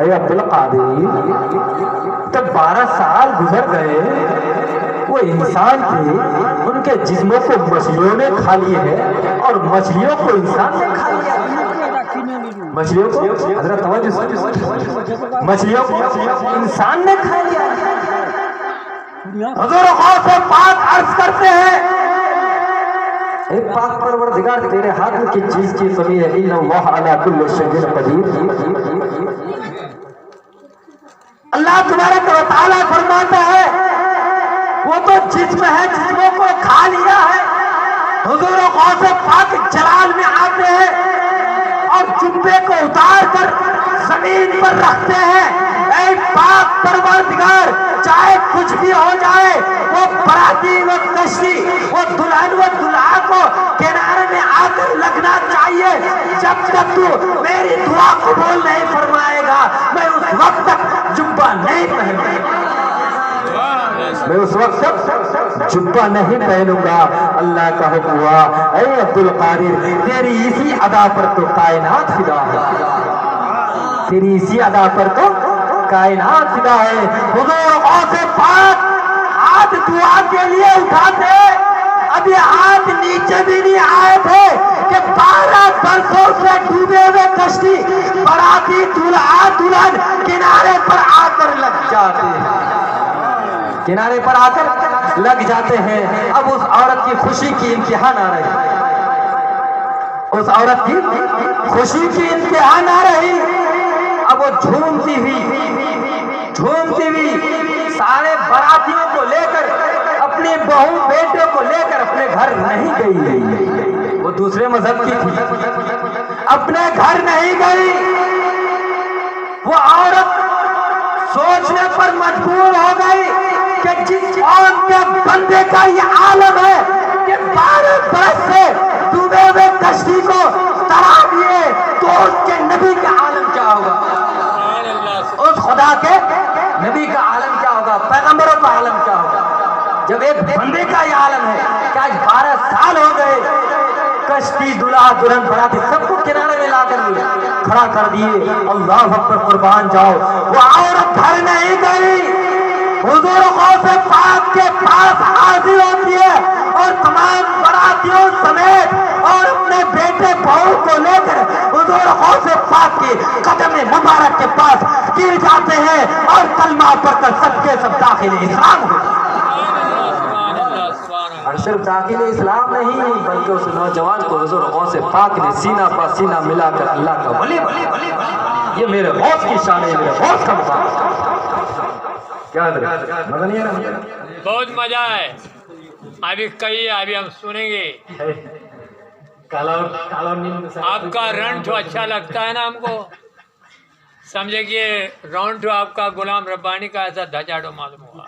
اے عبد القادر جب 12 سال گزر گئے وہ انسان تھے ان کے جسموں کو مچھلیوں نے کھا لیے ہیں اور مچھلیوں کو انسان نے کھا لیا مچھلیوں کو حضرت توجہ مچھلیوں کو انسان نے کھا لیا حضور غوث پاک عرض کرتے ہیں اے پاک پروردگار تیرے ہاتھ میں کس چیز کی کمی ہے ان اللہ علی کل شیء قدیر اللہ تبارک و تعالی فرماتا ہے وہ تو جسم ہے جسموں کو کھا لیا ہے حضور غوث پاک جلال میں آتے ہیں اور جبے کو اتار کر زمین پر رکھتے ہیں اے پاک پروردگار چاہے کچھ بھی ہو جائے وہ براتی و کشتی وہ دلہن و دلہا کو کنارے میں آ کر لگنا چاہیے جب تک تو میری دعا قبول نہیں فرمائے گا میں اس وقت تک جبہ نہیں پہنوں گا میں اس وقت تک جبہ نہیں پہنوں گا اللہ کا حکم ہوا اے عبد القادر تیری اسی ادا پر تو کائنات فدا ہے تیری اسی ادا پر تو کائنات فدا ہے حضور غوث پاک ہاتھ دعا کے لیے اٹھاتے ابھی ہاتھ نیچے بھی نہیں آئے تھے کہ 12 برسوں سے ڈوبے ہوئے کشتی باراتی دلہا دلہن کنارے پر آ کر لگ جاتے ہیں کنارے پر آ کر لگ جاتے ہیں اب اس عورت کی خوشی کی امتحان آ رہی اس عورت کی خوشی کی امتحان آ رہی اب وہ جھومتی ہوئی سارے براتیوں کو لے کر اپنے بہو بیٹے کو لے کر اپنے گھر نہیں گئی وہ دوسرے مذہب کی تھی اپنے گھر نہیں گئی وہ عورت سوچنے پر مجبور ہو گئی کہ جس قوم کے بندے کا یہ عالم ہے کہ 12 برس سے ڈوبے ہوئے کشتی کو ترا دیے تو اس کے نبی کا عالم کیا ہوگا اس خدا کے نبی کا عالم کیا ہوگا پیغمبروں کا عالم کیا ہوگا جب ایک بندے کا یہ عالم ہے کہ آج 12 سال ہو گئے کشتی دلہا دلہن براتی سب کو کنارے میں لا کر کھڑا کر دیے اللہ اکبر قربان جاؤ وہ عورت گھر نہیں گئی حضور غوث پاک کے پاس حاضر ہوتی ہے اور تمام براتیوں سمیت اور اپنے بیٹے بہو کو لے کر حضور غوث پاک کی قدم مبارک کے پاس گر جاتے ہیں اور کلمہ پڑھ کر سب کے سب داخل اسلام ہو اور صرف داخل اسلام نہیں بلکہ اس نوجوان کو حضور غوث پاک نے سینہ پا سینہ ملا کر اللہ کا ولی یہ میرے غوث کی شان ہے میرے غوث کا مقام کیا مزہ نہیں ہے بہت مزہ ہے ابھی کہیے ابھی ہم سنیں گے آپ کا رنٹ اچھا لگتا ہے نا ہم کو سمجھے کہ رنٹ آپ کا غلام ربانی کا ایسا دھجاڑو معلوم ہوا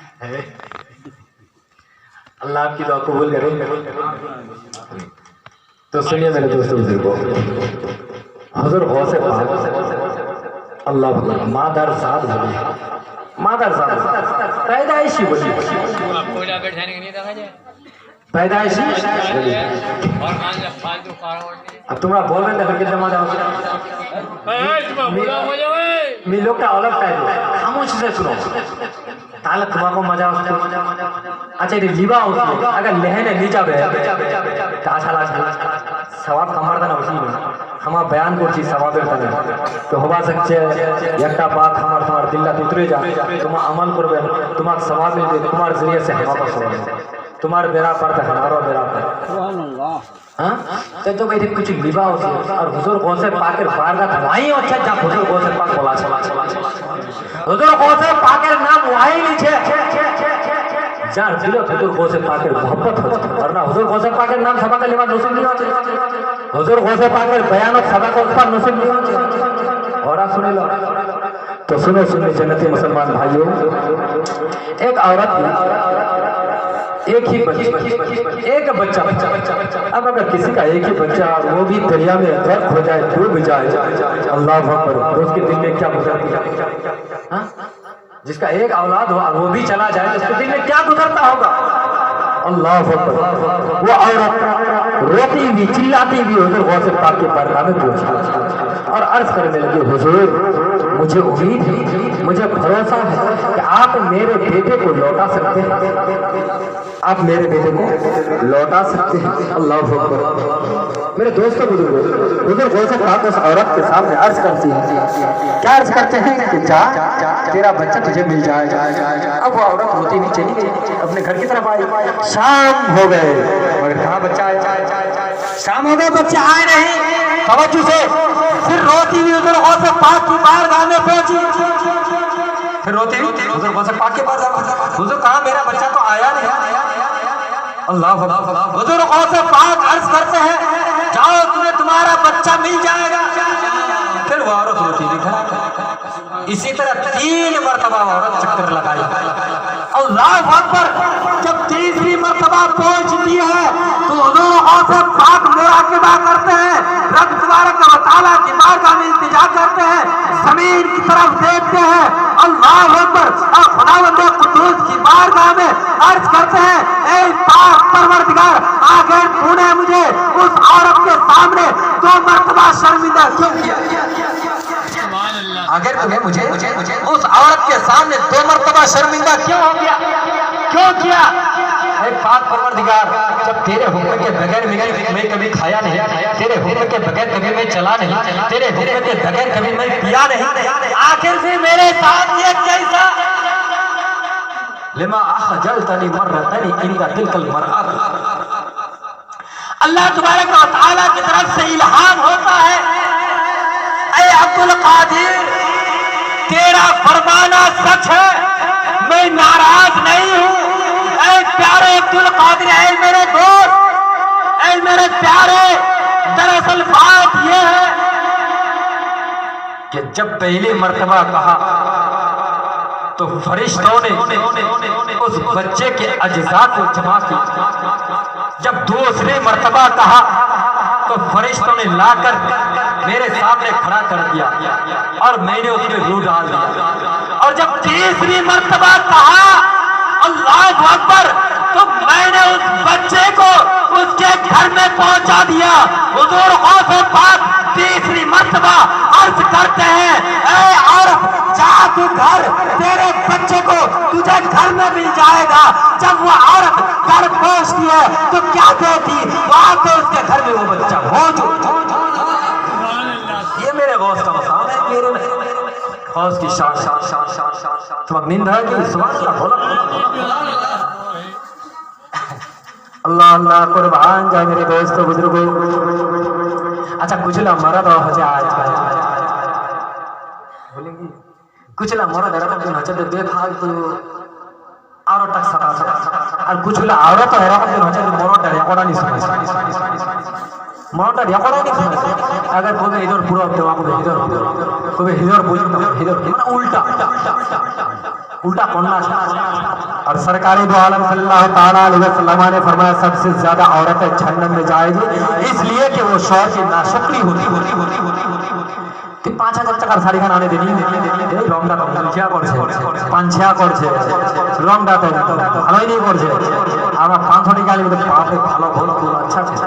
اللہ آپ کی دعا قبول کرے تو سنیے میرے دوستوں بزرگوں حضور غوث پاک اللہ مادر ساتھ بھلی مادر ساتھ پیدائشی بلی کوئلہ بیٹھانے کے نہیں دیکھا جائے پیدائشی اور مان جب فالتو کارواڑ نہیں اب تمہارا بول رہے ہیں پھر کتنے مزہ ہوگا می لوگ کا اولاد کا ہے خاموش سے سنو تعلق تمہارا کو مزہ ہوتا اچھا یہ لیبا ہوتی ہے اگر لہن ہے نیچا بے تاشا ثواب ہمارا تھا نا اسی میں ہمارا بیان کو چیز ثواب ہے تو ہوا سکتے یکتا بات ہمارا تمہارا دل لات اترے جا تمہارا عمل کرو تمہارا ثواب ملتے تمہارے ذریعے سے ہمارا ثواب ہے تمہارے بیرا پر تھا ہمارا بیرا پر تو بھائی کچھ لیبا ہوتی ہے اور حضور غوث پاک کے بارگاہ وہیں اچھا جا حضور غوث پاک بولا حضور غوث پاک کے نام وہیں نیچے جان دل حضور غوث پاک کے محبت ہوتی ورنہ حضور غوث پاک کے نام سبا کا لیوا نصیب نہیں ہوتے حضور غوث پاک کے بیان اور سبا کا اوپر نصیب نہیں ہوتے اور آپ سنے لو تو سنو جنتی مسلمان بھائیوں ایک عورت ایک ہی بچہ اب اگر کسی کا ایک ہی بچہ وہ بھی دریا میں غرق ہو جائے ڈوب جائے اللہ اکبر اس کے دل میں کیا گزرتی ہے جس کا ایک اولاد ہوا وہ بھی چلا جائے اس کے دل میں کیا گزرتا ہوگا اللہ اکبر وہ عورت روتی ہوئی چلاتی ہوئی حضور غوث پاک کے بارگاہ میں پہنچی اور عرض کرنے لگی حضور مجھے امید ہے، مجھے بھروسہ ہے کہ آپ میرے بیٹے کو لوٹا سکتے ہیں، آپ میرے بیٹے کو لوٹا سکتے ہیں۔ اللہ اکبر۔ میرے دوستوں بزرگوں سے پاک اس عورت کے سامنے عرض کرتی ہے، کیا عرض کرتے ہیں کہ جا تیرا بچہ تجھے مل جائے گا۔ اب وہ عورت ہوتی ہوئی چلی گئی، اپنے گھر کی طرف آئی، شام ہو گئے مگر کہاں بچہ آئے؟ شام ہو گئے بچہ آئے نہیں۔ توجہ سے پھر روتی ہوئی ادھر غوث پاک کی بارگاہ میں پہنچی، پھر روتی ہوئی ادھر غوث پاک کے پاس، حضور کہاں میرا بچہ تو آیا نہیں۔ اللہ اکبر۔ حضور غوث پاک عرض کرتے ہیں جاؤ تمہیں تمہارا بچہ مل جائے گا۔ پھر وہ عورت روتی ہوئی، اسی طرح 3 مرتبہ عورت چکر لگائی۔ اللہ اکبر۔ جب تیسری مرتبہ پہنچتی ہے تو حضور غوث پاک مراقبہ کرتے ہیں، رب تبارک و تعالیٰ کی بارگاہ میں التجا کرتے ہیں، زمین کی طرف دیکھتے ہیں، اللہ اکبر، اور خداوند قدوس کی بارگاہ میں عرض کرتے ہیں اے پاک پروردگار، آخر تو نے مجھے اس عورت کے سامنے 2 مرتبہ شرمندہ کیوں کیا؟ آخر تمہیں مجھے اس عورت کے سامنے 2 مرتبہ شرمندہ کیوں ہو گیا؟ کیوں کیا؟ اے پاک پروردگار، جب تیرے حکم کے بغیر میں کبھی کھایا نہیں، تیرے حکم کے بغیر کبھی میں چلا نہیں، تیرے حکم کے بغیر کبھی میں پیا نہیں، آخر سے میرے ساتھ یہ کیسا؟ لما اخجلتنی مرتنی انکا تلک المرأة۔ اللہ تبارک و تعالیٰ کی طرف سے الہام ہوتا ہے، اے عبدالقادر تیرا فرمانا سچ ہے، میں ناراض نہیں ہوں۔ اے پیارے عبدالقادر، اے میرے دوست، اے میرے پیارے، دراصل بات یہ ہے کہ جب پہلی مرتبہ کہا تو فرشتوں نے اس بچے کے اجزاء کو جمع کیا، جب دوسری مرتبہ کہا تو فرشتوں نے لا کر میرے سامنے کھڑا کر دیا اور میں نے اس میں روح ڈال دیا، اور جب تیسری مرتبہ کہا اللہ اکبر تو میں نے اس بچے کو اس کے گھر میں پہنچا دیا۔ حضور غوث پاک تیسری مرتبہ عرض کرتے ہیں اے عورت جا تو گھر، تیرے بچے کو تجھے گھر میں مل جائے گا۔ جب وہ عورت گھر پہنچتی ہے تو کیا کہتی؟ وہاں پہ اس کے گھر میں وہ بچہ موجود۔ یہ میرے غوث کا مقام ہے، میرے غوث کی شان۔ تمہیں نیند ہے کہ سبحان اللہ بولا؟ اللہ اللہ قربان جائے میرے دوستو بزرگوں۔ اچھا کچھلا مرد اور حجاج بولیں گی کچھلا مرد حیرت دن حجت دیکھا تو عورت تک ستا اور کچھلا عورت حیرت دن حجت مرد ریاکوڑا نہیں سمجھ، مرد ریاکوڑا نہیں سمجھ۔ اگر کوئی ادھر پورا دیوا کو ادھر کوئی ادھر الٹا الٹا پڑھنا اور سرکار دو عالم صلی اللہ تعالیٰ علیہ وسلم نے فرمایا سب سے زیادہ عورتیں جہنم میں جائے گی اس لیے کہ وہ شوہر کی ناشکری ہوتی۔ 5,000 টাকার শাড়ি খান আনে দিনি এই রংটা তো খিয়া করছে 5-6 করছে রংটা তো ভালোই নেই করছে আমরা 500 টাকা গালি বলে বাপ রে ভালো ভালো খুব আচ্ছা আচ্ছা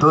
2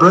2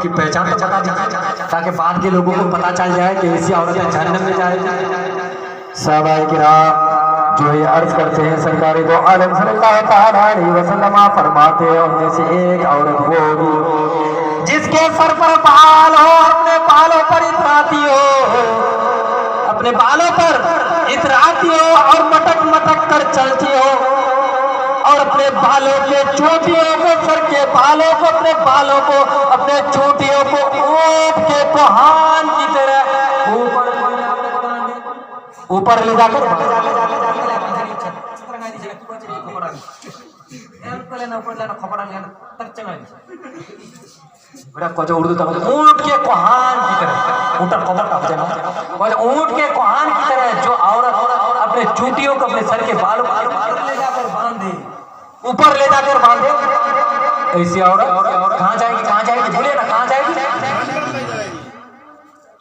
اس کی پہچان تو بتا دیجیے تاکہ بعد کے لوگوں کو پتا چل جائے کہ ایسی عورتیں جہنم میں جائے گی. صحابہ کرام جو یہ عرض کرتے ہیں سرکار دو عالم صلی اللہ تعالیٰ علیہ وسلم فرماتے ہیں ان میں سے ایک عورت وہ ہوگی جس کے سر پر بال ہو, اپنے بالوں پر اتراتی ہو, اپنے بالوں پر اتراتی ہو اور مٹک مٹک کر چلتی ہو, اور اپنے بالوں کے چوٹیوں کو, سر کے بالوں کو, اپنے بالوں کو, اپنے چوٹیوں کو اونٹ کے کوہان کی طرح اوپر لے جا کر اردو تک اونٹ کے کوہان کی طرح, اونٹ کے کوہان کی طرح جو عورت اپنے چوٹیوں کو اپنے سر کے بالوں لے جا کر باندھے, اوپر لے جا کر باندھے, ایسی عورت کہاں جائے گی, کہاں جائے گی, بولے نا کہاں جائے گی.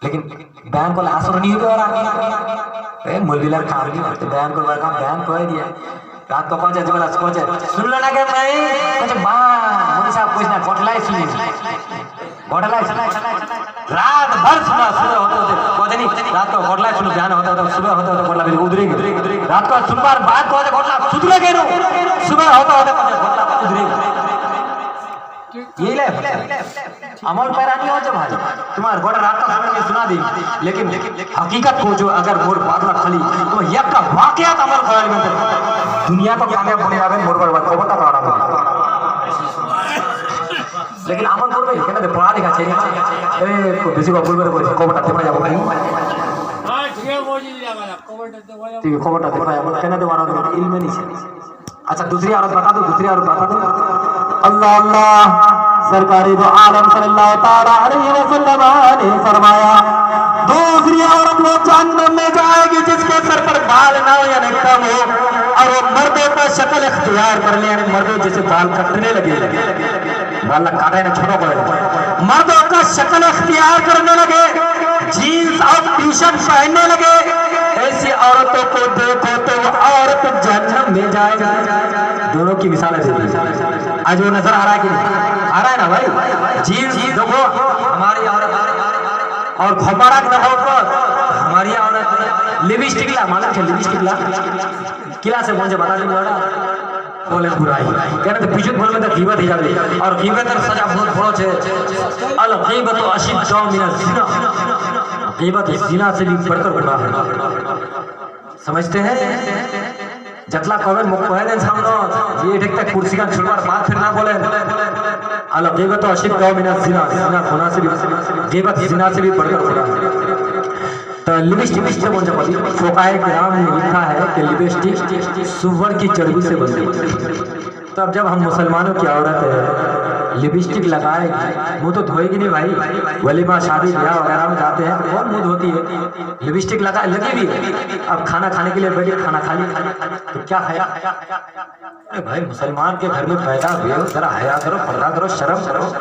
لیکن بیان کو لاسر نہیں ہوگا اور آگے مولویلر کام نہیں ہوتے بیان کو ورکا بیان کوئی دیا رات کو پہنچے جب اللہ پہنچے سن لینا کہ میں کچھ مولوی صاحب کچھ نہ گھوٹلائی سنی گھوٹلائی رات بھر سنا صبح ہوتے ہوتے پہنچے نہیں رات کو گھوٹلائی سنو بیان ہوتا ہوتا صبح ہوتا ہوتا گھوٹلا بھی ادھرے گی رات کو سن بار بعد پہنچے گھوٹلا سدھرے گے نو صبح ہوتا ہوتا پہنچے گھوٹلا ادھرے گی. یہی لے عمل پیرا نہیں ہو جب بھائی تمہارا گوڑا رات کا سمجھ کے سنا دی, لیکن حقیقت کو جو اگر مور بات نہ کھلی تو یک کا واقعات عمل کرنے میں دنیا تو کامیاب ہونے والے مور پر بات کو بتا رہا لیکن عمل کر رہے کہنا دے پڑھا لکھا چاہیے اے کو کسی کو بول کر کو بتا تے جاؤ نہیں ہاں ٹھیک ہے وہ جی جاگا کو بتا تے جاؤ کہنا دے وارا علم نہیں ہے. اچھا دوسری عورت بتا دو, دوسری عورت بتا دو. اللہ اللہ سرکاری دو عالم صلی اللہ تعالیٰ علیہ وسلم نے فرمایا دوسری عورت وہ جہنم میں جائے گی جس کے سر پر بال نہ ہو یعنی کم ہو, اور وہ مردوں کا شکل اختیار کر لے, یعنی مردوں جسے بال کٹنے لگے بال کاٹے نہ چھوڑو پڑے, مردوں کا شکل اختیار کرنے لگے, جینس اور ٹی شرٹ پہننے لگے, ایسی عورتوں کو دیکھو تو وہ عورت جہنم میں جائے. دونوں کی مثالیں دیکھیں آج وہ نظر آ رہا ہے کہ نہیں آ رہا ہے نا بھائی. جینس دیکھو ہماری عورت اور کھپڑا دیکھو ہماری عورت, لپسٹک لا مالا کہ لپسٹک لا کلا سے پہنچے بتا دیں گے بولے برائی کہنا تو پیچھے بولنے تو غیبت ہی جاوے اور غیبت اور سزا بہت بڑو چھے. الغیبت اشد من الزنا, غیبت زنا سے بھی بڑھ کر گناہ ہے. سمجھتے ہیں جتلا کومن مقبول انسان نو یہ ٹھیک کرسی کا چھڑوار بات پھر نہ بولیں. الغیبت اشد من الزنا, زنا گناہ سے بھی غیبت زنا سے بھی بڑھ کر گناہ ہے. تو لپسٹک سے بول جب فقہائے کرام نے لکھا ہے کہ لپسٹک سور کی چربی سے بنتی ہے. تو اب جب ہم مسلمانوں کی عورت ہے لپسٹک لگائے گی منہ تو دھوئے گی نہیں بھائی, ولیمہ شادی بیاہ وغیرہ میں جاتے ہیں تو بہت منہ دھوتی ہے, لپسٹک لگی بھی ہے. اب کھانا کھانے کے لیے بیٹھے کھانا کھا لی تو کیا حیا, ارے بھائی مسلمان کے گھر میں پیدا ہوئے ہو ذرا حیا کرو, پردہ کرو, شرم کرو,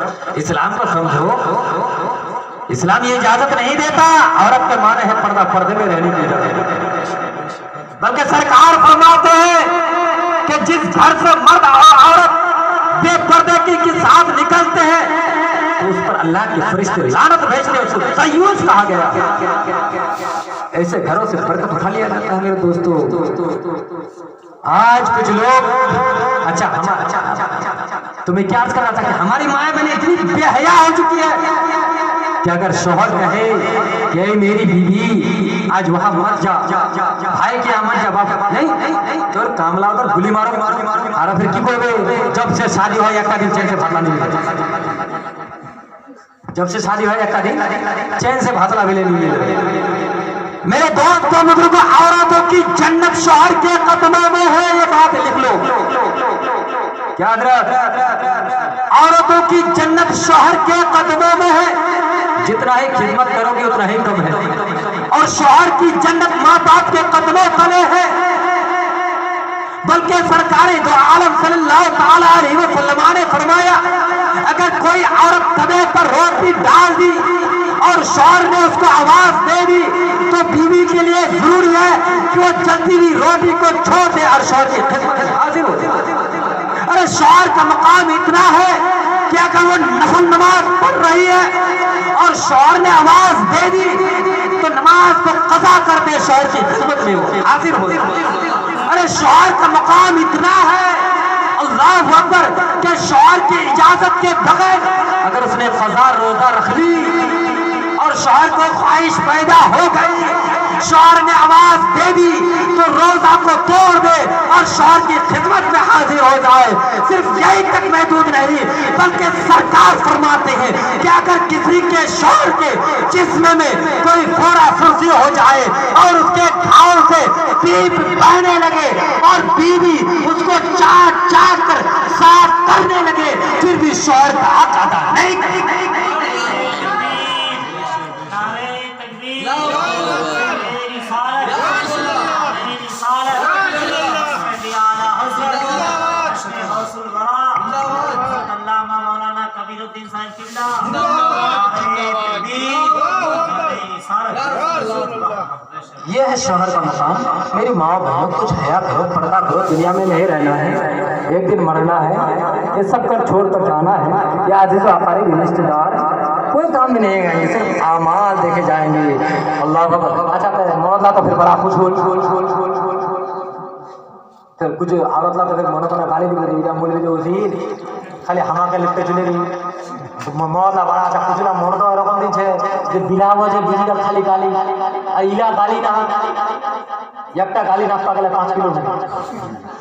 اسلام کو سمجھو. اسلام یہ اجازت نہیں دیتا عورت کے معنی ہے پردہ, پردے میں رہنے کی اجازت, بلکہ سرکار فرماتے ہیں کہ جس گھر سے مرد اور عورت بے پردے کے ساتھ نکلتے ہیں تو اس پر اللہ کے فرشتے لعنت بھیجتے ہیں, اس کو طیوس کہا گیا. ایسے گھروں سے برکت اٹھا لیا جاتا ہے میرے دوستو. آج کچھ لوگ اچھا تمہیں کیا عرض کرنا تھا کہ ہماری مائیں بہنیں اتنی بے حیا ہو چکی ہے کہ اگر شوہر کہے کہ اے میری بیوی آج وہاں مت جا, بھائی کے یہاں مت جا, باپ نہیں تو کام لاؤ کر گلی مارو اور پھر کی کوئی جب سے شادی ہو ایک دن چین سے بھاگنا نہیں ملتا, جب سے شادی ہو ایک دن چین سے بھاگنا بھی نہیں ملتا. میرے دوستوں بزرگوں عورتوں کی جنت شوہر کے قدموں میں ہے, یہ بات لکھ لو. کیا حضرت عورتوں کی جنت شوہر کے قدموں میں ہے, جتنا ہی خدمت کرو گے اتنا ہی کم ہے, اور شوہر کی جنت ماں باپ کے قدموں تلے ہے. بلکہ سرکار دو عالم صلی اللہ تعالیٰ علیہ وسلم نے فرمایا اگر کوئی عورت تبے پر روٹی ڈال دی اور شوہر نے اس کو آواز دے دی تو بیوی کے لیے ضروری ہے کہ وہ چلتی ہوئی روٹی کو چھوڑ دے اور شوہر کی خدمت میں حاضر ہو جائے. ارے شوہر کا مقام اتنا ہے کہ اگر وہ نفل نماز پڑھ رہی ہے اور شوہر نے آواز دے دی تو نماز کو قضا کر دے، شوہر کی خدمت میں ہو، حاضر ہو۔ ارے شوہر کا مقام اتنا ہے، اللہ اکبر، کہ شوہر کی اجازت کے بغیر اگر اس نے قضا روزہ رکھ لی اور شوہر کو خواہش پیدا ہو گئی، شوہر نے آواز دے دی تو روزہ کو توڑ دے اور شوہر کی خدمت میں حاضر ہو جائے۔ صرف یہی تک محدود نہیں، بلکہ سرکار فرماتے ہیں کہ اگر کسی کے شوہر کے جسم میں کوئی پھوڑا سرخی ہو جائے اور اس کے گھاؤں سے پیپ بہنے لگے اور بیوی اس کو چاٹ چاٹ کر صاف کرنے لگے، پھر بھی شوہر کا حق ادا نہیں کرے گی۔ یہ ہے شوہر کا مقام۔ میری ماں بہنوں کچھ حیا کرو، پردہ کرو، دنیا میں نہیں رہنا ہے، ایک دن مرنا ہے، یہ سب کر چھوڑ کر جانا ہے۔ یہ عزیز و اقارب رشتہ دار کوئی کام بھی نہیں گئے، صرف اعمال دیکھے جائیں گے۔ اللہ اکبر۔ اچھا مولا تو پھر بڑا خوش ہو، کچھ عورت لا تو پھر مولا تو گالی بھی کری بول رہی وزیر খালি হামাকে লিখতে চলে গেলি মজা বাড়া আচ্ছা কুচলা মরদ এরকম দিচ্ছে যে বিলাবো যে বিজিটা খালি গালি আর ইলা গালি না একটা গালি না পাগলে 5 কিলো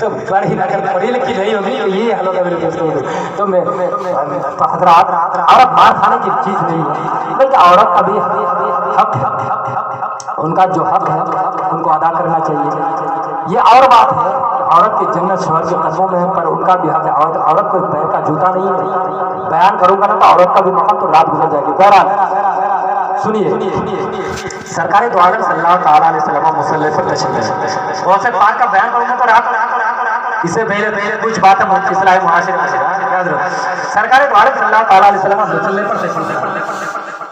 تو بڑی اگر پڑھی لکھی نہیں ہوگی تو یہ حال ہوگا میرے دوستوں کو. تو میں حضرات عورت مار کھانے کی چیز نہیں ہے بلکہ عورت کا بھی حق ہے, ان کا جو حق ہے ان کو ادا کرنا چاہیے. یہ اور بات ہے عورت کی جنت شوہر کے قدموں میں ہے, پر ان کا بھی حق ہے. عورت کوئی پیر کا جوتا نہیں ہے. بیان کروں گا نا تو عورت کا بھی مقام تو رات گزر جائے گی. بہرحال سنیے, سرکار دو عالم صلی اللہ تعالیٰ علیہ وسلم مصلی پر تشریف لائے. بہت سے پاک کا بیان کروں گا تو رات اسے پہلے کچھ باتیں اصلاح معاشرے میں. سرکار دو عالم صلی اللہ تعالیٰ علیہ وسلم مصلی پر تشریف لائے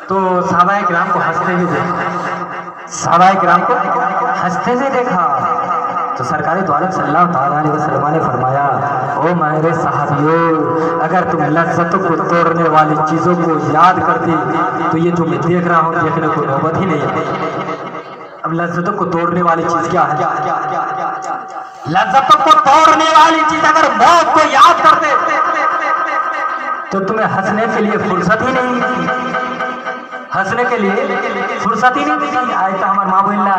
تو صحابہ کرام کو ہنستے ہوئے دیکھا. صحابہ کرام کو ہنستے ہوئے دیکھا تو سرکار دو عالم صلی اللہ تعالیٰ علیہ وسلم نے فرمایا, او میرے صحابیوں, اگر تم لذتوں کو توڑنے والی چیزوں کو یاد کرتی تو یہ جو میں دیکھ رہا ہوں دیکھنے کو نوبت ہی نہیں ہے. اب لذتوں کو توڑنے والی چیز کیا ہے؟ لذتوں کو توڑنے والی چیز اگر موت کو یاد کرتے تو تمہیں ہنسنے کے لیے فرصت ہی نہیں ملتی. ہنسنے کے لیے فرصت ہی نہیں ملتی. آج تو ہمارے ماں بولنا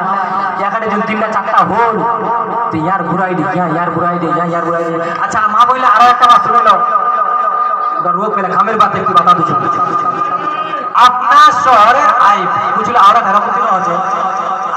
یا کڑے جو تینটা চারটা হল তো ইয়ার বুড়াই দি ইয়ার বুড়াই দি ইয়ার বুড়াই দি. আচ্ছা মা বললে আরো একটা কথা শুনে নাও, রোগ পেলে খামের বাতে একটু বাতা দিচ্ছি. আপনার শহরে আই বুঝলে আরো ধারা কুচিল আছে.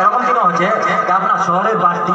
এরকম দিন হচ্ছে যে আপনার শহরের বাড়তি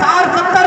60-70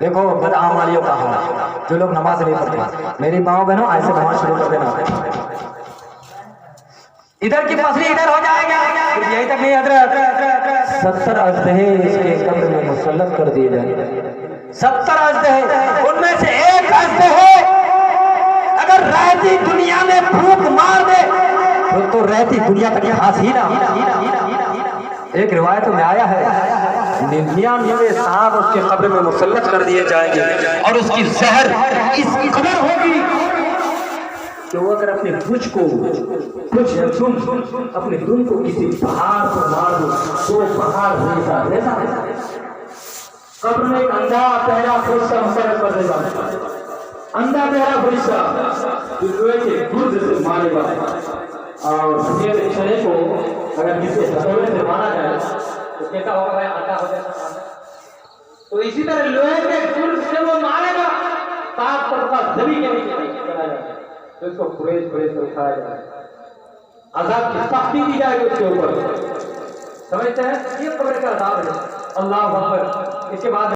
دیکھو بدعمالیوں کا حال، جو لوگ نماز نہیں پڑھتے، میری ماؤں بہنوں ایسے نماز شروع کر دینا، ادھر کی پسلی ادھر ہو جائے گا، یہی تک نہیں حضرت 70 اژدہے اس کے قبر میں مسلط کر دیے جائیں گے، 70 اژدہے، ان میں سے ایک اژدہے اگر رہتی دنیا میں پھونک مار دے تو رہتی دنیا تک ہاتھ ہی نہ۔ ایک روایت میں آیا ہے 99 صاحب اس کے قبر میں مسلط کر دیے جائیں گے، اور اس کی زہر اس قدر ہوگی کہ وہ اگر اپنے کچھ کو اپنے دم کو کسی پہاڑ پر مار دو تو پہاڑ ریزا قبر میں ایک اندھا پہلا فرشتہ مسلط کر دے گا، اندھا پہلا فرشتہ جو لوہے کے گرد سے مارے گا، اور سفید چنے کو اگر کسی ہتھوڑے سے مارا جائے تو کیسا ہوگا بھائی؟ آٹا ہو جائے گا۔ تو اسی طرح لوہے کے گرد سے وہ مارے گا، سات طبقہ زمین کے نیچے چلا جائے گا، تو اس کو کھریز کر کھایا جائے گا، عذاب کی سختی دی جائے گی اس کے اوپر، سمجھتے ہیں؟ یہ قبر کا عذاب ہے۔ اللہ اکبر۔ اس کے بعد